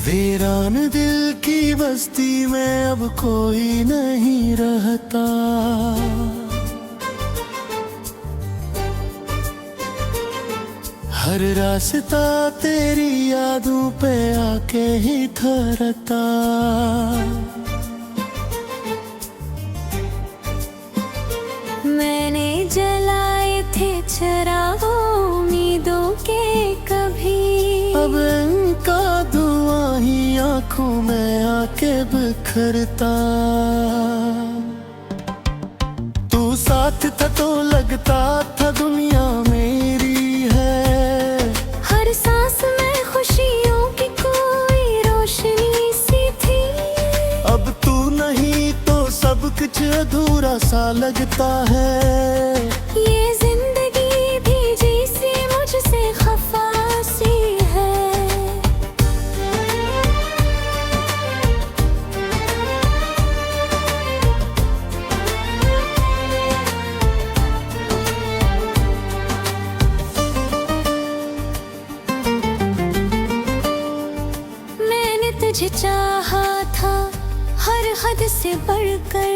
वीरान दिल की बस्ती में अब कोई नहीं रहता। हर रास्ता तेरी यादों पे आके ही ठहरता। मैंने जलाए थे चिराग उम्मीदों के कभी, अब इनका धुआं ही आंखों में आके बिखरता। तू साथ था तो लगता था दुनिया मेरी है। हर सांस में खुशियों की कोई रोशनी सी थी। अब तू नहीं तो सब कुछ अधूरा सा लगता है। ये जिंदगी भी जैसी मुझसे खफा सी है। मैंने तुझे चाहा था हर हद से बढ़कर,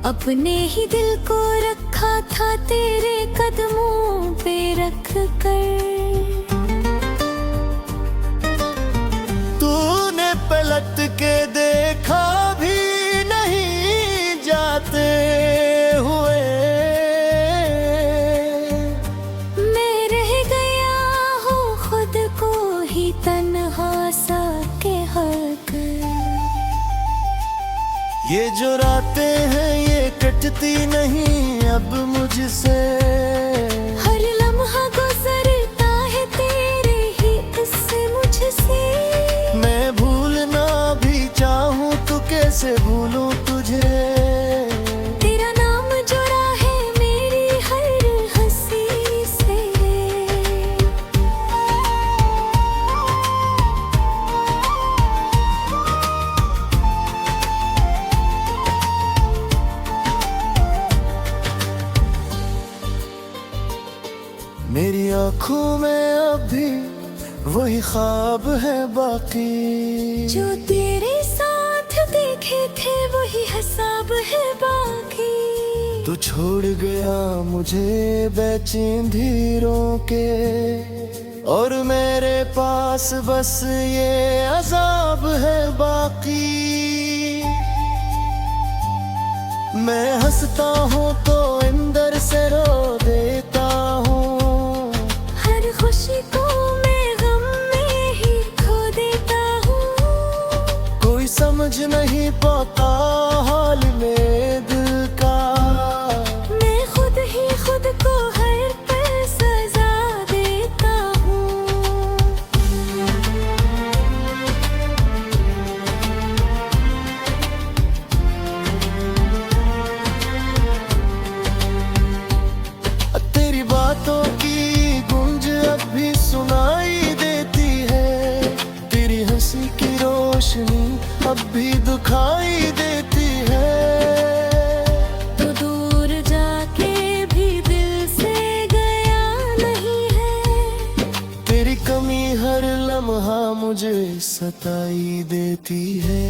अपने ही दिल को रखा था तेरे कदमों पे रख कर। तूने पलट के देखा भी नहीं जाते हुए। मैं रह गया हूँ खुद को ही तन्हा सा के हक। ये जो रातें हैं ये कटती नहीं अब मुझसे। हर लम्हा गुजरता है तेरे ही इससे मुझसे। मैं भूलना भी चाहूँ तो कैसे भूलूं तुझे। तेरा नाम जुड़ा है मेरी हर हंसी से। मेरी आँखों में अभी वही ख्वाब है बाकी। जो तेरे साथ देखे थे वही हिसाब है बाकी। तू छोड़ गया मुझे बेचैन धीरों के, और मेरे पास बस ये अजाब है बाकी। मैं हंसता हूँ तो अंदर से रो देता हूँ। हर खुशी को मैं गम में ही खो देता हूँ। कोई समझ नहीं पाता हाल में दिल का। मैं खुद ही खुद को हर पल सजा देता हूँ। तेरी बातों की गूंज अब भी सुनाई देती है। तेरी हंसी की रोशनी अब भी दिखाई देती है। तो दूर जाके भी दिल से गया नहीं है। तेरी कमी हर लम्हा मुझे सताई देती है।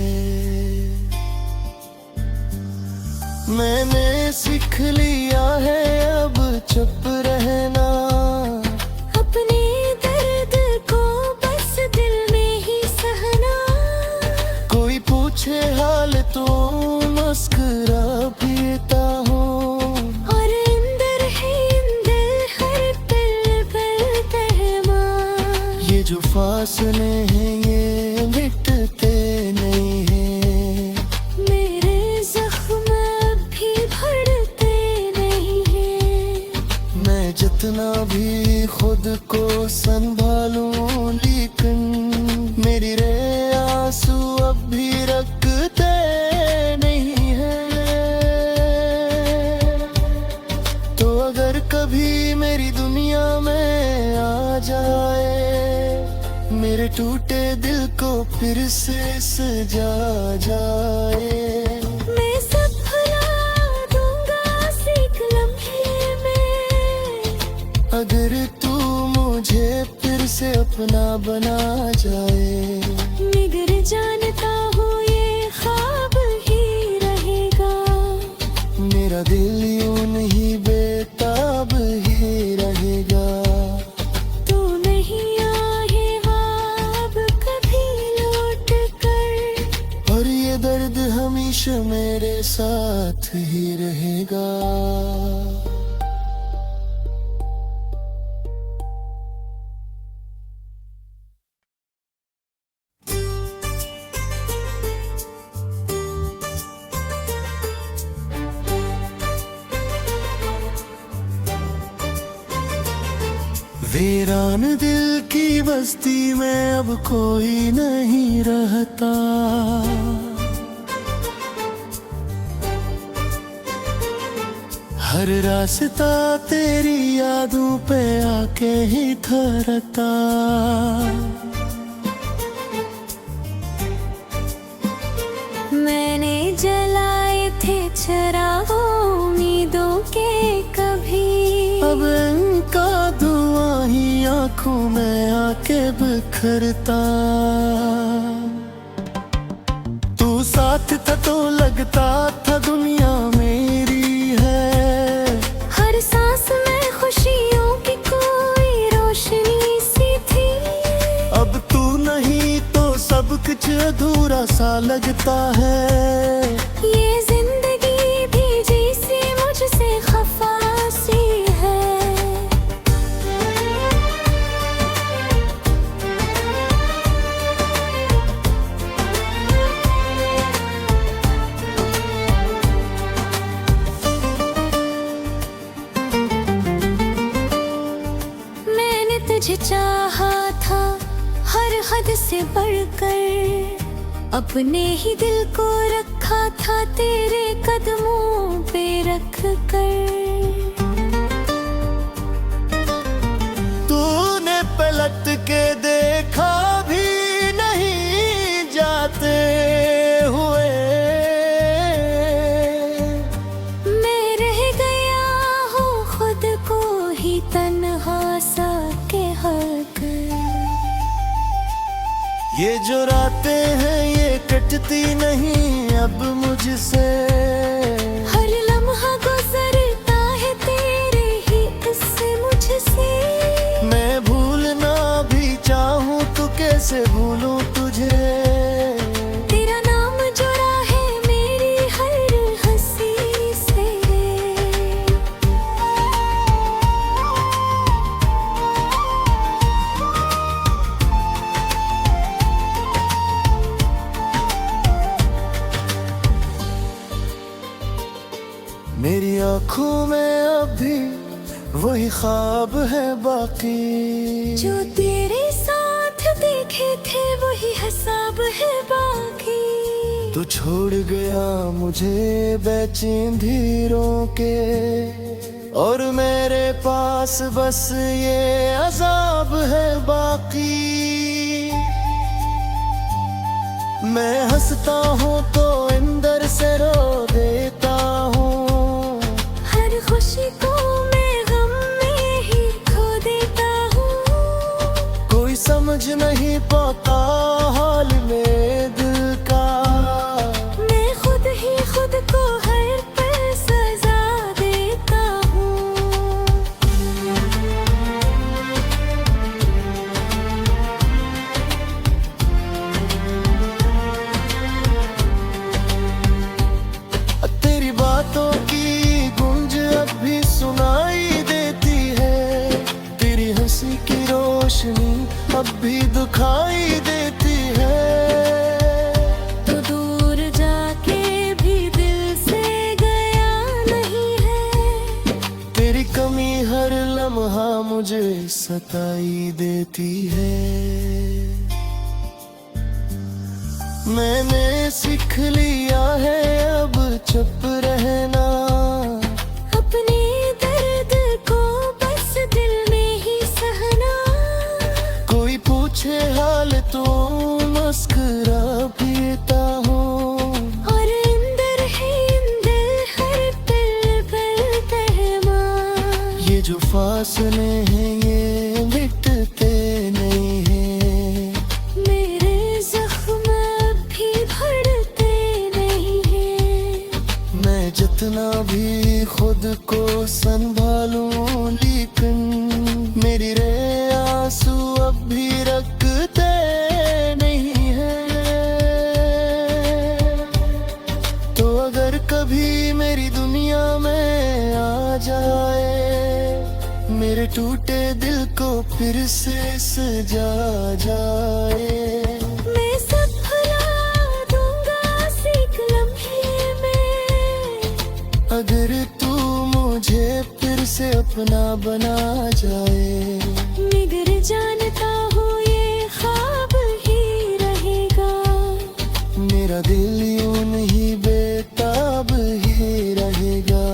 मैंने सीख लिया है अब चुप रहना। अपने दर्द को बस दिल में ही सहना। कोई पूछे हाल तो मुस्कुरा पीता हूँ। और अंदर है अंदर हर पल पल कहमा। ये जो फासले हैं ये मिटते नहीं हैं। मेरे जख्म अब भी भरते नहीं हैं। मैं जितना भी खुद को संभालूं लेकिन मेरी रे आंसू अब भी रखते नहीं हैं। तो अगर कभी मेरी दुनिया में आ जाए, मेरे टूटे दिल को फिर से सजा जाए। मैं सब भुला दूंगा सीख लम्हे में। अगर तू मुझे फिर से अपना बना जाए। जानता हूँ ये ख्वाब ही रहेगा। मेरा दिल यूं नहीं बेताब ही रहेगा। तू नहीं आए ख्वाब कभी लौट कर, और ये दर्द हमेशा मेरे साथ ही रहेगा। वीरान दिल की बस्ती में अब कोई नहीं रहता। हर रास्ता तेरी यादों पे आके ही ठहरता। मैंने जलाए थे चिराग उम्मीदों के कभी, अब इनका धुआं ही आंखों में आके बिखरता। तू साथ था तो लगता था दुनिया मेरी है। हर सांस में खुशियों की कोई रोशनी सी थी। अब तू नहीं तो सब कुछ अधूरा सा लगता है। ये जिंदगी भी जैसे मुझसे खफा सी है। मैंने तुझे चाहा था हर हद से बढ़कर, अपने ही दिल को रखा था तेरे कदमों पे रख कर। तूने पलट के देखा भी नहीं जाते हुए। मैं रह गया हूँ खुद को ही तन्हा सा के हक। ये जो रातें हैं ये कटती नहीं अब मुझसे। हर लम्हा गुजरता है तेरे ही इससे मुझसे। मैं भूलना भी चाहूँ तो कैसे भूलूं तुझे। तेरा नाम जुड़ा है मेरी हर हंसी से। मेरी आँखों में अभी वही ख्वाब है बाकी। जो तेरे साथ देखे थे वही हिसाब है बाकी। तू छोड़ गया मुझे बेचैन धीरों के, और मेरे पास बस ये अजाब है बाकी। मैं हंसता हूँ तो अंदर से रो देता हूँ। हर खुशी को मैं गम में ही खो देता हूँ। कोई समझ नहीं पाता हाल में दिल का। मैं खुद ही खुद को हर पल सजा देता हूँ। तेरी बातों की गूंज अब भी सुनाई देती है। तेरी हंसी की रोशनी अब भी दिखाई देती है। तो दूर जाके भी दिल से गया नहीं है। तेरी कमी हर लम्हा मुझे सताई देती है। मैंने सीख लिया है अब चुप रहना। अपने दर्द को बस दिल में ही सहना। कोई पूछे हाल तो मुस्कुरा पीता हूँ। और अंदर है अंदर हर पल पल पहमा। ये जो फासले हैं ये मिटते नहीं हैं। मेरे जख्म कितना भी खुद को संभालूं, लेकिन मेरी रे आंसू अब भी रखते नहीं हैं। तो अगर कभी मेरी दुनिया में आ जाए, मेरे टूटे दिल को फिर से सजा जाए। मैं सब भुला दूंगा एक लम्हे में, अगर तू मुझे फिर से अपना बना जाए। मगर जानता हूँ ये ख्वाब ही रहेगा, मेरा दिल यूं नहीं बेताब ही रहेगा।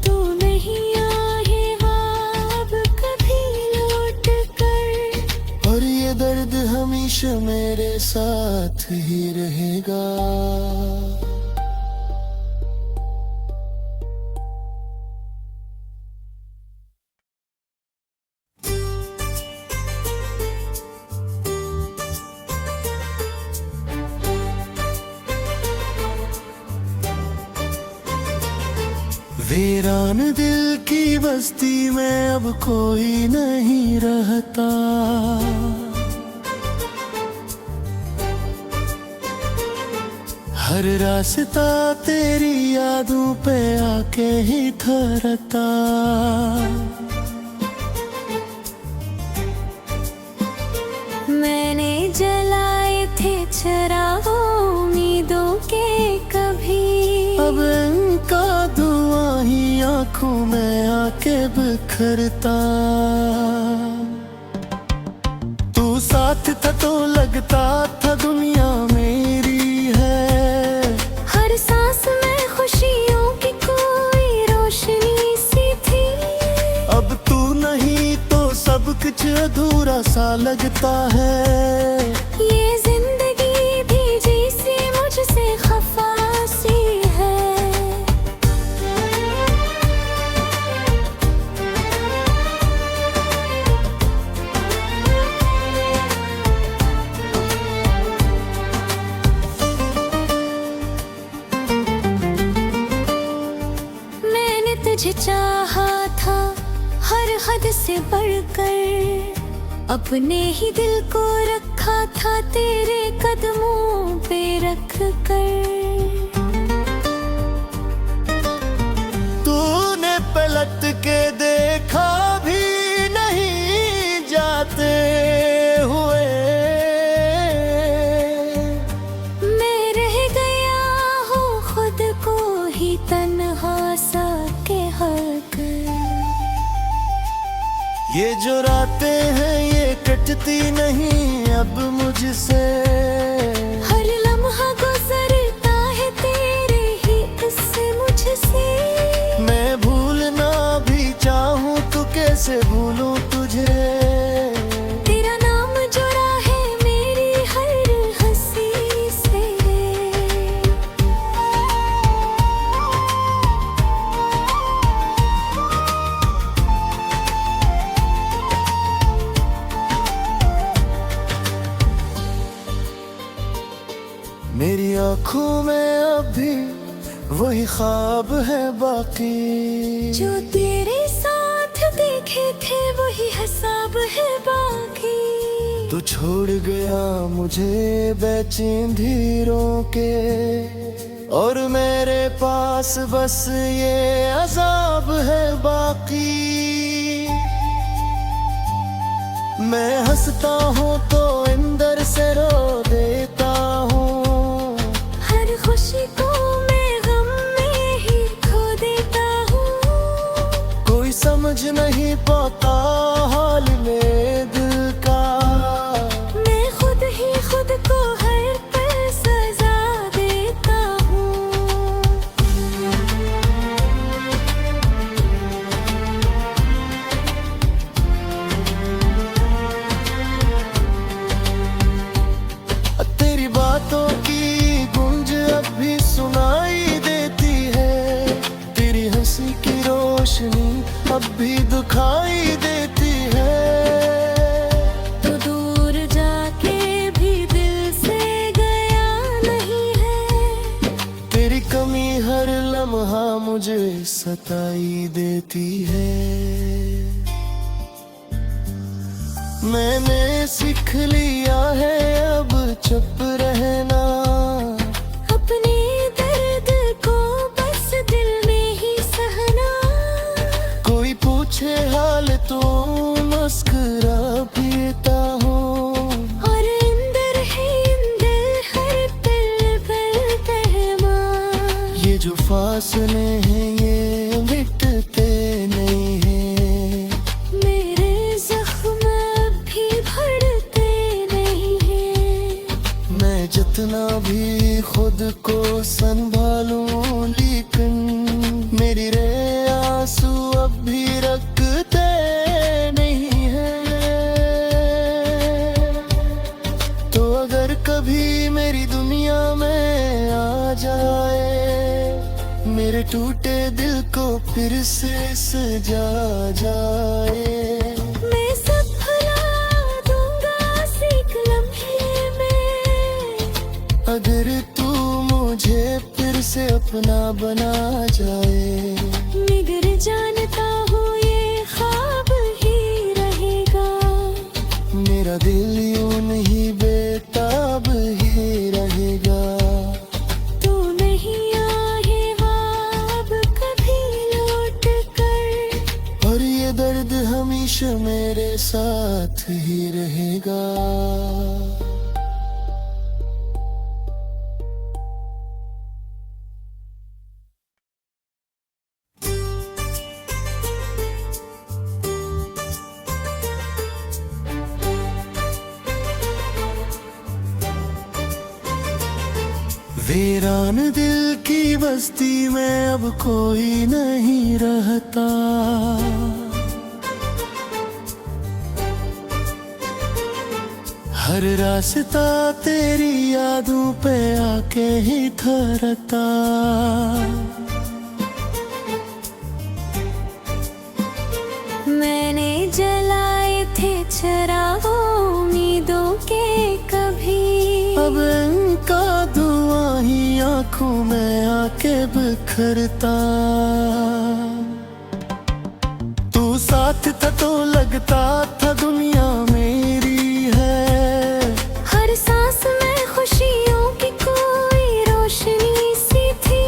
तू नहीं आएगा अब कभी लौट कर, और ये दर्द हमेशा मेरे साथ ही रहेगा। वीरान दिल की बस्ती में अब कोई नहीं रहता, हर रास्ता तेरी यादों पे आके ही ठहरता। मैंने जलाए थे चिराग उम्मीदों के कभी, अब इनका धुआं ही आंखों में आके बिखरता। तू साथ था तो लगता था दुनिया मेरी है, हर सांस में खुशियों की कोई रोशनी सी थी। अब तू नहीं तो सब कुछ अधूरा सा लगता है। ये जिंदगी भी जैसी मुझसे खफा सी है। मैंने तुझे चाहा था हर हद से बढ़कर, अपने ही दिल को रखा था तेरे कदमों पे रख कर। तूने पलट के देखा भी नहीं जाते हुए, मैं रह गया हूँ खुद को ही तन्हा सा के हक। ये जो रातें हैं ये कटती नहीं अब मुझसे, हर लम्हा गुजरता है तेरे ही इससे मुझसे। मैं भूलना भी चाहूँ तो कैसे भूलूं तुझे। तेरा नाम जुड़ा है मेरी हर हंसी से। मेरी आँखों में अभी वही ख्वाब है बाकी, जो तेरे साथ देखे थे वही हिसाब है बाकी। तू छोड़ गया मुझे बेचैन धीरों के, और मेरे पास बस ये अजाब है बाकी। मैं हंसता हूँ तो अंदर से रो देता हूँ, हर खुशी को मैं गम में ही खो देता हूँ। कोई समझ नहीं पाता हाल में दिल का, मैं खुद ही खुद को हर पल सजा देता हूँ। तेरी बातों की गूंज अब भी सुन मुझे सताई देती है। मैंने सीख लिया है अब चुप रहना, अपने दर्द को बस दिल में ही सहना। कोई पूछे हाल तो मुस्कुरा पीता हूँ, और अंदर है अंदर हर पल पल तहमा। ये जो फासले हैं ये मिटते नहीं हैं, मेरे जख्म अब भी भरते नहीं हैं। मैं जितना भी खुद को संभालूं लेकिन मेरी रे आंसू अब भी रखते नहीं हैं। तो अगर कभी मेरी दुनिया में आ जाए, मेरे टूटे दिल को फिर से सजा जाए। मैं सब भुला दूंगा एक लम्हे में, अगर तू मुझे फिर से अपना बना जाए। मगर जानता हूँ ये ख्वाब ही रहेगा, मेरा दिल यूं नहीं बेताब ही रहेगा। तू नहीं आएगा अब कभी लौट कर, और ये दर्द हमेशा मेरे साथ ही रहेगा। वीरान दिल की बस्ती में अब कोई नहीं रहता, हर रास्ता तेरी यादों पे आके ही ठहरता। मैंने जलाए थे चिराग उम्मीदों के कभी, अब इनका धुआं ही आंखों में आके बिखरता। तू साथ था तो लगता था दुनिया मेरी है, हर सांस में खुशियों की कोई रोशनी सी थी।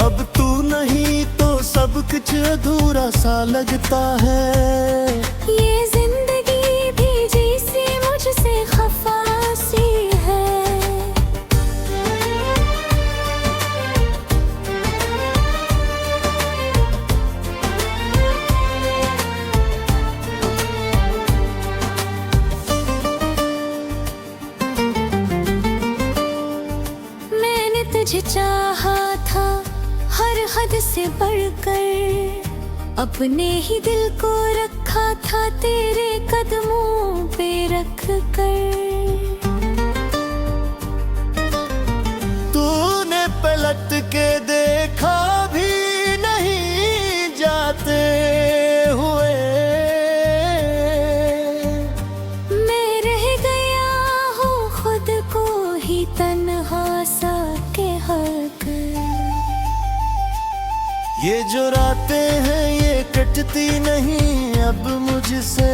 अब तू नहीं तो सब कुछ अधूरा सा लगता है। ये जिंदगी भी जैसी मुझसे खफा सी है। मैंने तुझे चाहा था हर हद से बढ़कर, अपने ही दिल को रखा था तेरे कदमों पे रख कर। तूने पलट के देखा भी नहीं जाते हुए, मैं रह गया हूँ खुद को ही तन्हा सा के हक। ये जो रातें हैं ये कटती नहीं अब मुझसे,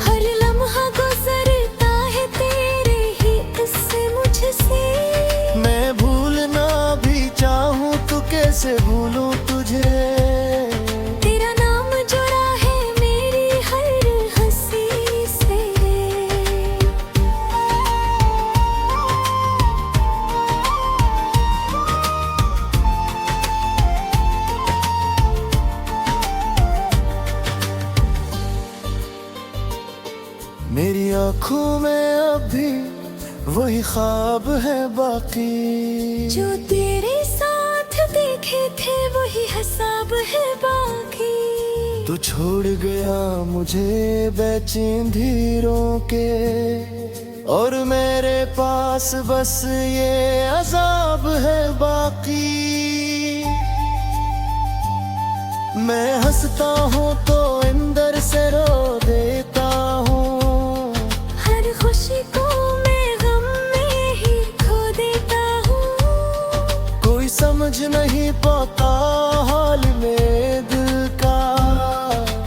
हर लम्हा गुजरता है तेरे ही इससे मुझसे। मैं भूलना भी चाहूँ तो कैसे भूलूं तुझे, तेरा नाम जुड़ा है मेरी हर हंसी से। मेरी आँखों में अभी वही ख्वाब है बाकी, जो तेरे साथ देखे थे वही हिसाब है बाकी। तू छोड़ गया मुझे बेचैन धीरों के, और मेरे पास बस ये अजाब है बाकी। मैं हंसता हूँ तो अंदर से रो देता हूँ, हर खुशी को मैं गम में ही खो देता हूँ। कोई समझ नहीं पाता हाल में दिल का।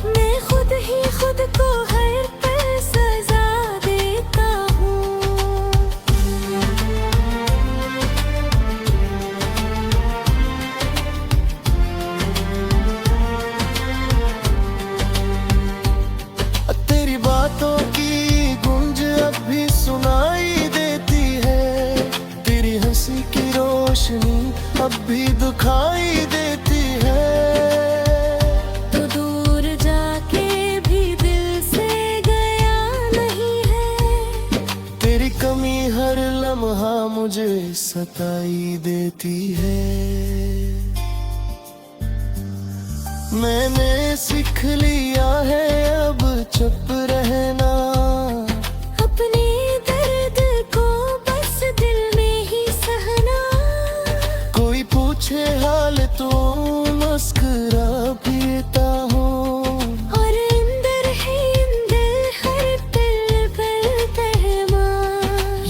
मैं खुद ही खुद को हर पल सजा देता हूँ। तेरी बातों की गूंज अब भी सुनाई देती है, तेरी हंसी की रोशनी अब भी दिखाई देती है। तो दूर जाके भी दिल से गया नहीं है, तेरी कमी हर लम्हा मुझे सताई देती है। मैंने सीख लिया है अब चुप रहना, अपने दर्द को बस दिल में ही सहना। कोई पूछे हाल तो मुस्कुरा पीता हूँ, और अंदर है अंदर हर पल पल तहमा।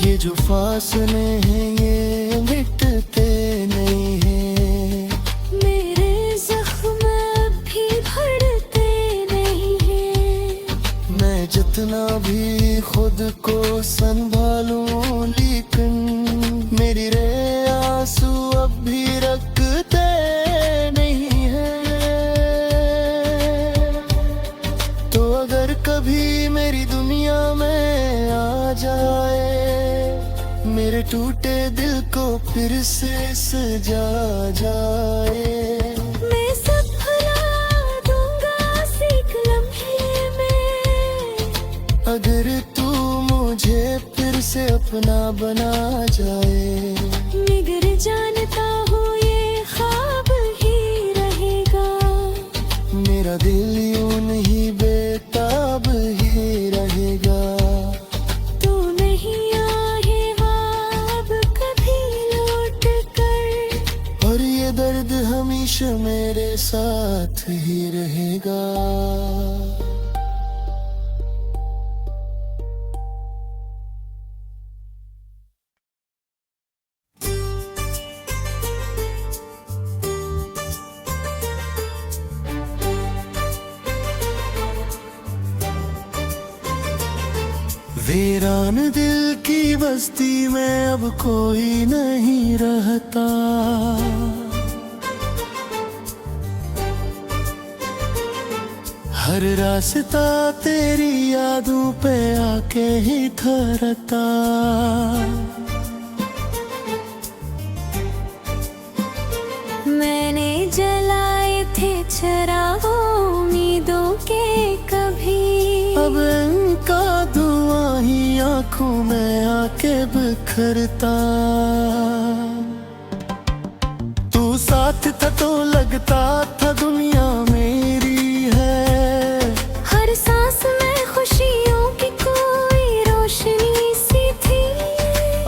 ये जो फासले हैं ये मिटते नहीं हैं। मेरे जख्म अब भी भरते नहीं हैं। मैं जितना भी खुद को संभालूं लेकिन मेरी रे आंसू अब भी रखते नहीं हैं। तो अगर कभी मेरी दुनिया में आ जाए, मेरे टूटे दिल को फिर से सजा जाए। मैं सब भुला दूंगा सीख लम्हे में, अगर तू मुझे फिर से अपना बना जाए। मगर जानता हूँ ये ख्वाब ही रहेगा। मेरा दिल यूं नहीं बेताब ही रहेगा। तू नहीं आएगा अब कभी लौट कर, और ये दर्द हमेशा मेरे साथ ही रहेगा। वीरान दिल की बस्ती में अब कोई नहीं रहता, हर रास्ता तेरी यादों पे आके ही ठहरता। मैंने जलाए थे चिराग उम्मीदों के कभी, अब इनका धुआं ही आंखों में आके बिखरता। तू साथ था तो लगता था दुनिया मेरी है, हर सांस में खुशियों की कोई रोशनी सी थी।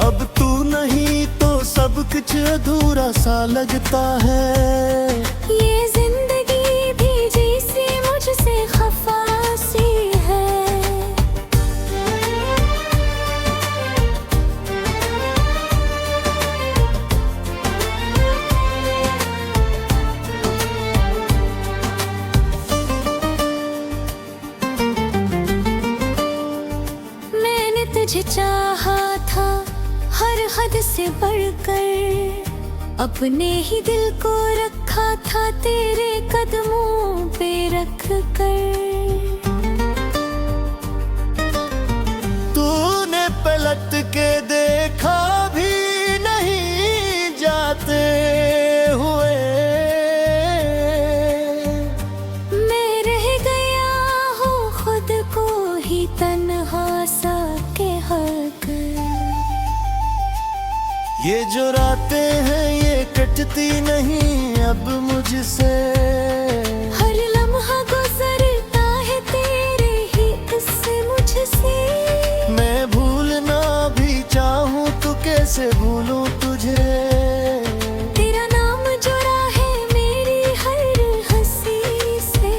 अब तू नहीं तो सब कुछ अधूरा सा लगता है। ये जिंदगी भी जैसी मुझसे खफा सी है। मैंने तुझे चाहा था हर हद से बढ़कर, अपने ही दिल को रखा था तेरे कदमों पे रख कर। तूने पलट के देखा भी नहीं जाते हुए, मैं रह गया हूँ खुद को ही तन्हा सा के हक। ये जो रातें हैं ये कटती नहीं अब मुझसे, हर लम्हा गुजरता है तेरे ही इससे मुझसे। मैं भूलना भी चाहूँ तो कैसे भूलूं तुझे, तेरा नाम जुड़ा है मेरी हर हंसी से।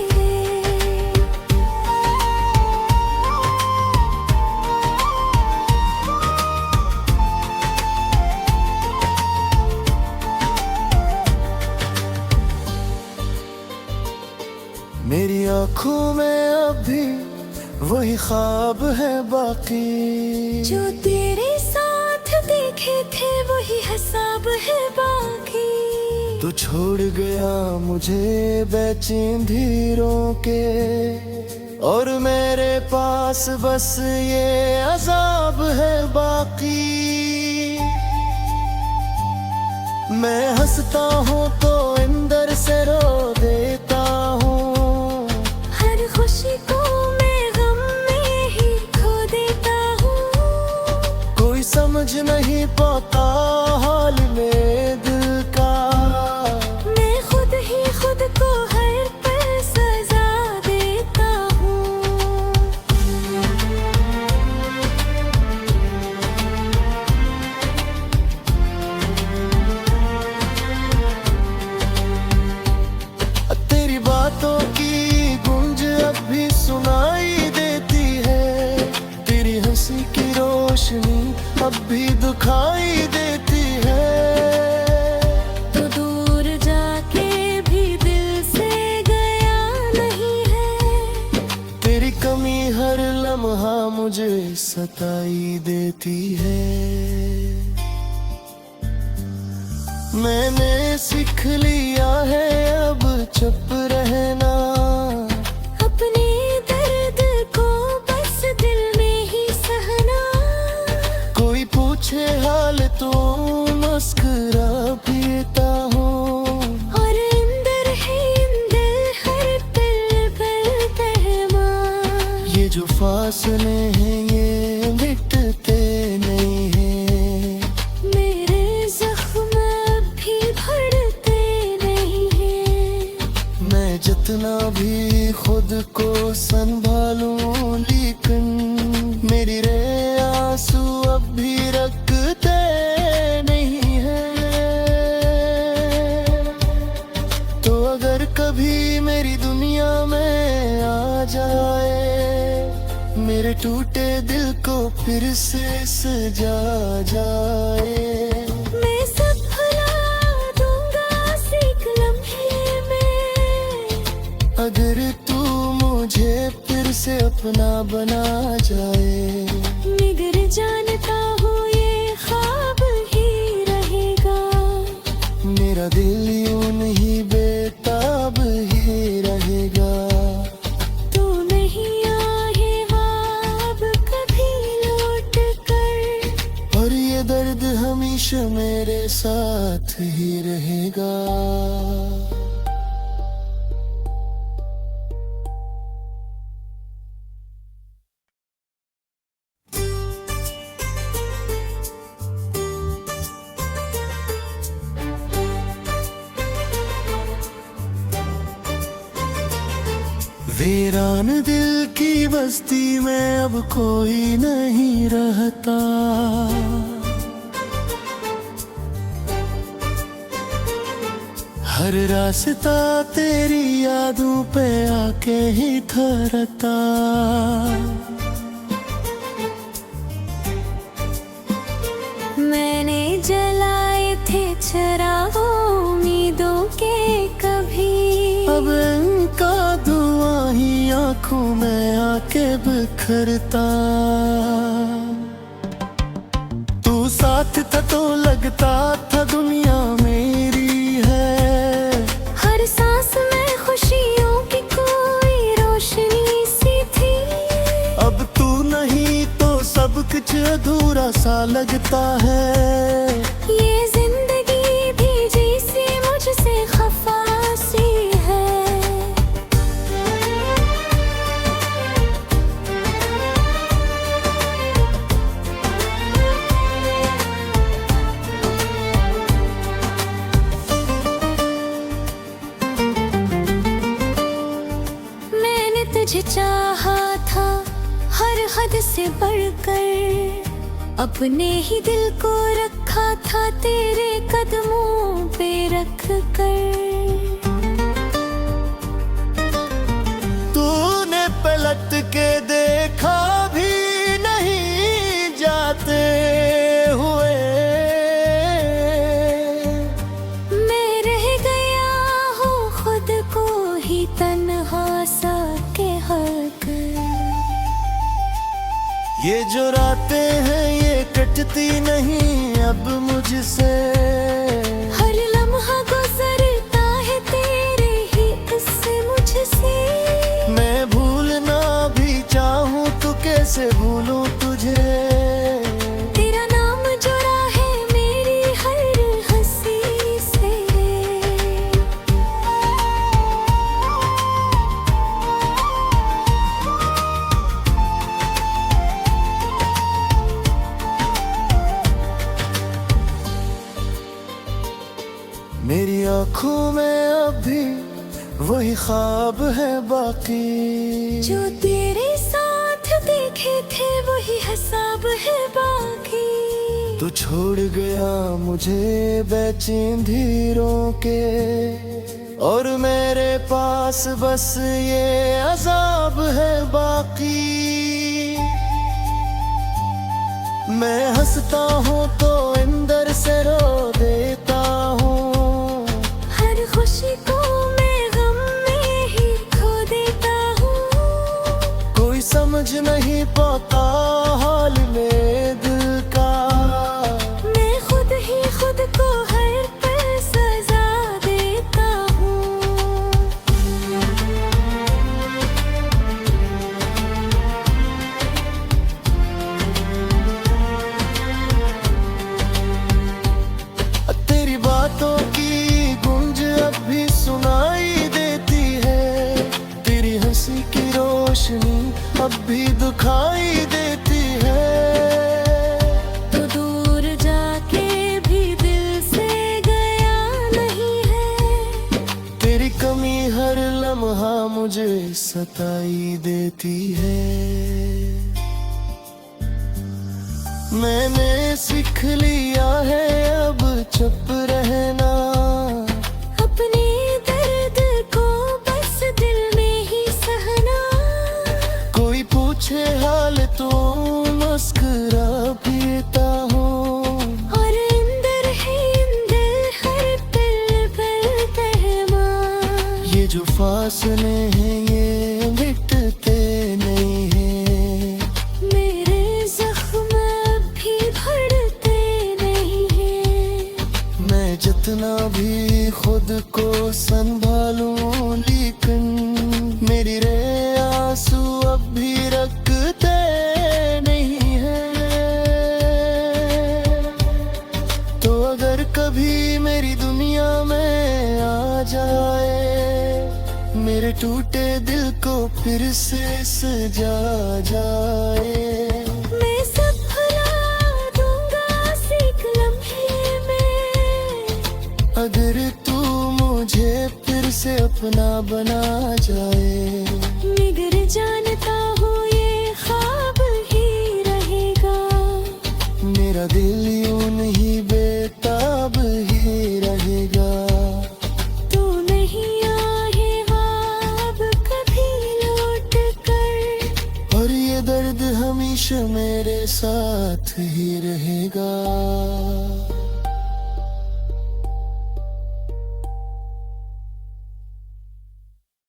आँखों में अभी वही ख्वाब है बाकी, जो तेरे साथ देखे थे वही हिसाब है बाकी। तू छोड़ गया मुझे बेचैन धीरों के, और मेरे पास बस ये अजाब है बाकी। मैं हंसता हूँ तो अंदर से रो देता हूँ, हर खुशी को मैं गम में ही खो देता हूँ। कोई समझ नहीं पाता हाल में दिल का, मैं खुद ही खुद को हर पल सजा देता हूँ। तेरी बातों की गूंज अब भी सुनाई देती है, तेरी हंसी की रोशनी अब भी दिखाई देती है। तो दूर जाके भी दिल से गया नहीं है, तेरी कमी हर लम्हा मुझे सताई देती है। मैंने सीख लिया है अब चुप रहना, अपने दर्द को बस दिल में ही सहना। कोई पूछे हाल तो मुस्कुरा पीता हूँ, और अंदर है अंदर हर पल पल तहमा। ये जो फासले हैं ये मिटते नहीं हैं, मेरे जख्म अब भी भरते नहीं हैं। मैं जितना भी खुद को संभालूं लेकिन मेरी रे आंसू अब भी रखते नहीं हैं। तो अगर कभी मेरी दुनिया में आ जाए, मेरे टूटे दिल को फिर से सजा जाए। मैं सब भुला दूंगा एक लम्हे में, अगर तू मुझे फिर से अपना बना जाए। मगर जानता हूँ ये ख्वाब ही रहेगा, मेरा दिल यूं नहीं बेताब ही रहेगा। तू नहीं आएगा अब कभी लौट कर, और ये दर्द हमेशा मेरे साथ ही रहेगा। वीरान दिल की बस्ती में अब कोई नहीं रहता, हर रास्ता तेरी यादों पे आके ही ठहरता। मैंने जलाए थे चिराग उम्मीदों के कभी, अब इनका धुआं ही आंखों में आके बिखरता। तू साथ था तो लगता था दुनिया मेरी है, हर सांस में खुशियों की कोई रोशनी सी थी। अब तू नहीं तो सब कुछ अधूरा सा लगता है। ये जिंदगी भी जैसे मुझसे खफा सी है। मैंने तुझे चाहा था हर हद से बढ़कर, अपने ही दिल को रखा था तेरे कदमों पे रख कर। तूने पलट के देखा भी नहीं जाते हुए, मैं रह गया हूँ खुद को ही तन्हा सा ये जो रातें हैं ये कटती नहीं अब मुझसे। हर लम्हा गुजरता है तेरे ही इससे मुझसे। मैं भूलना भी चाहूँ तो कैसे भूलूं तुझे। तेरा नाम जुड़ा है मेरी हर हंसी से। मेरी आँखों में अभी वही ख्वाब है बाकी, जो तेरे साथ देखे थे वही हिसाब है बाकी। तू छोड़ गया मुझे बेचैन धीरों के, और मेरे पास बस ये अजाब है बाकी। मैं हंसता हूँ तो अंदर से रो देता हूँ, हर खुशी को मैं गम में ही खो देता हूँ। कोई समझ नहीं पाता हाल में दिल का। मैं खुद ही खुद को हर पल सजा देता हूँ। तेरी बातों की गूंज अब भी सुनाई देती है, तेरी हंसी की रोशनी अब भी दिखाई देती है। तो दूर जाके भी दिल से गया नहीं है। तेरी कमी हर लम्हा मुझे सताई देती है। मैंने सीख लिया है अब चुप रहना, अपने दर्द को बस दिल में ही सहना। कोई पूछे हाल तो मुस्कुरा पीता हूँ, और अंदर है अंदर हर पल पल कहमा। ये जो फासले हैं ये मिटते नहीं हैं। मेरे जख्म अब भी भरते नहीं हैं। मैं जितना भी खुद को संभालूं लेकिन मेरी रे आंसू अब भी रखते नहीं हैं। तो अगर कभी मेरी दुनिया में आ जाए, मेरे टूटे दिल को फिर से सजा जाए। मैं सब भुला दूंगा सीख लम्हे में, अगर तू मुझे फिर से अपना बना जाए। मगर जानता हूँ ये ख्वाब ही रहेगा। मेरा दिल यूं नहीं बेताब ही रहेगा। तू नहीं आएगा अब कभी लौट कर, और ये दर्द हमेशा मेरे साथ ही रहेगा।